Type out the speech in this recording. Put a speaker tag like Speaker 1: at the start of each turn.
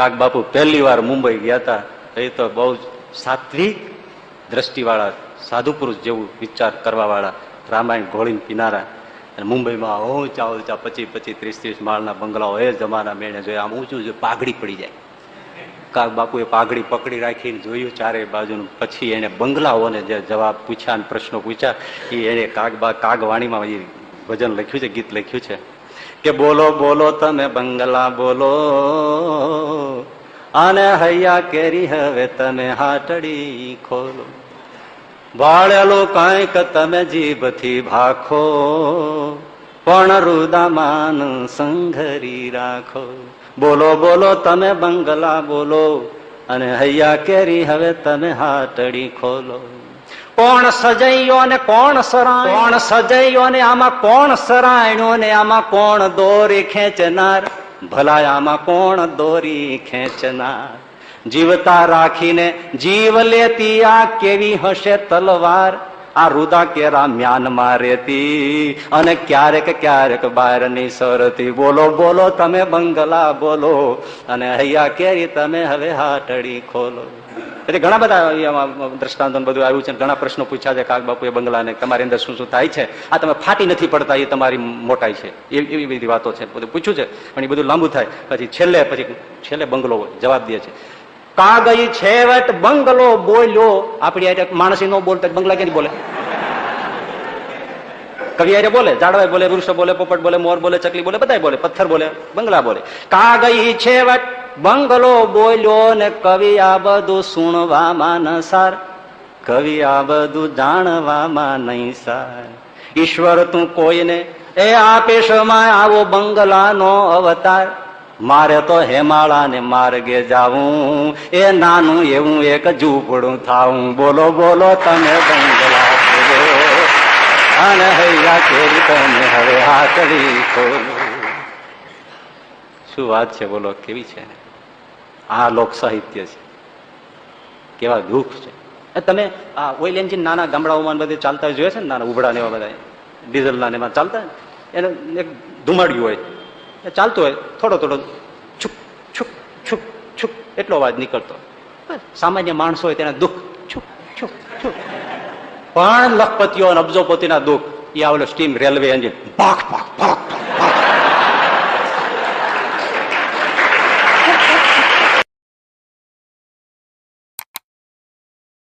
Speaker 1: કાગબાપુ પહેલી વાર મુંબઈ ગયા હતા. એ તો બહુ જ સાત્વિક દ્રષ્ટિવાળા, સાધુ પુરુષ જેવું વિચાર કરવાવાળા, રામાયણ ઘોળીને પીનારા. અને મુંબઈમાં ઊંચા ઊંચા 25, 30 માળના બંગલાઓ એ જમાના મેળે જોયા. આમ ઊંચું પાઘડી પડી જાય. કાગબાપુએ પાઘડી પકડી રાખીને જોયું ચારે બાજુનું. પછી એને બંગલાઓને જે જવાબ પૂછ્યા અને પ્રશ્નો પૂછ્યા એ એને કાગવાણીમાં એ ભજન લખ્યું છે, ગીત લખ્યું છે કે બોલો બોલો તમે બંગલા બોલો, અને હૈયા કેરી હવે તમે હાટડી ખોલો. ભાળેલું કાંઈક તમે જીભથી ભાખો, પણ રુદામાન સંઘરી રાખો. બોલો બોલો તમે બંગલા બોલો, અને હૈયા કેરી હવે તમે હાટડી ખોલો. કોણ સજૈયો ને કોણ સરાય, કોણ સજૈયો ને આમાં કોણ સરાયણો ને આમાં કોણ દોરી ખેંચનાર, ભલા આમાં કોણ દોરી ખેંચનાર. જીવતા રાખીને જીવ લેતી આ કેવી હશે તલવાર, આ રુદા કેરા મ્યાનમાં રેતી, અને ક્યારેક ક્યારેક બહારની સરતી. બોલો બોલો તમે બંગલા બોલો, અને હૈયા કેરી તમે હવે હાટડી ખોલો. એટલે ઘણા બધા દ્રષ્ટાંતો બધું આવ્યું છે. ઘણા પ્રશ્નો પૂછ્યા છે કાગબાપુએ બંગલાને, તમારી અંદર શું શું થાય છે, આ તમે ફાટી નથી પડતા એ તમારી મોટાઈ છે, એવી બધી વાતો છે. બધું પૂછ્યું છે, પણ એ બધું લાંબુ થાય. પછી છેલ્લે બંગલો જવાબ દે છે. કાગઈ છેવટ બંગલો બોલ્યો. આપડી માણસી ન બોલતા બંગલા ક્યાંથી બોલે? કવિ આરે બોલે, ઝાડવાય બોલે, વૃક્ષ બોલે, પોપટ બોલે, મોર બોલે, ચકલી બોલે, બધા બોલે, પથ્થર બોલે, બંગલા બોલે. કાગઈ છેવટ બંગલો બોલ્યો, ને કવિ આ બધું સુણવામાં ન સાર, કવિ આ બધું જાણવામાં નહીં સાર. ઈશ્વર તું કોઈને એ આપીશ માં આવો બંગલાનો અવતાર, મારે તો હેમાળા ને માર્ગે જાવું, એ નાનું એવું એક ઝૂંપડું થાવું. બોલો બોલો તમે બંગલા બોલો, અને હૈયા કેરી તમે હવે હાથડી ખોલો. શું વાત છે, બોલો કેવી છે આ લોક સાહિત્ય છે, કેવા દુઃખ છે. તમે આ ઓઇલ એન્જિન નાના ગામડાઓમાં બધે ચાલતા જોઈએ છે ને, નાના ઉભડા ને એવા બધા ડીઝલના ને એમાં ચાલતા, એને એક ધુમાડ્યું હોય, એ ચાલતું હોય, થોડો થોડો છુક છુક છુક છુક એટલો અવાજ નીકળતો. સામાન્ય માણસો હોય તેના દુઃખ છુક છુક છુક. પણ લખપતિઓ અને અબજોપતિના દુઃખ એ આવેલો સ્ટીમ રેલવે એન્જિન પાક પાક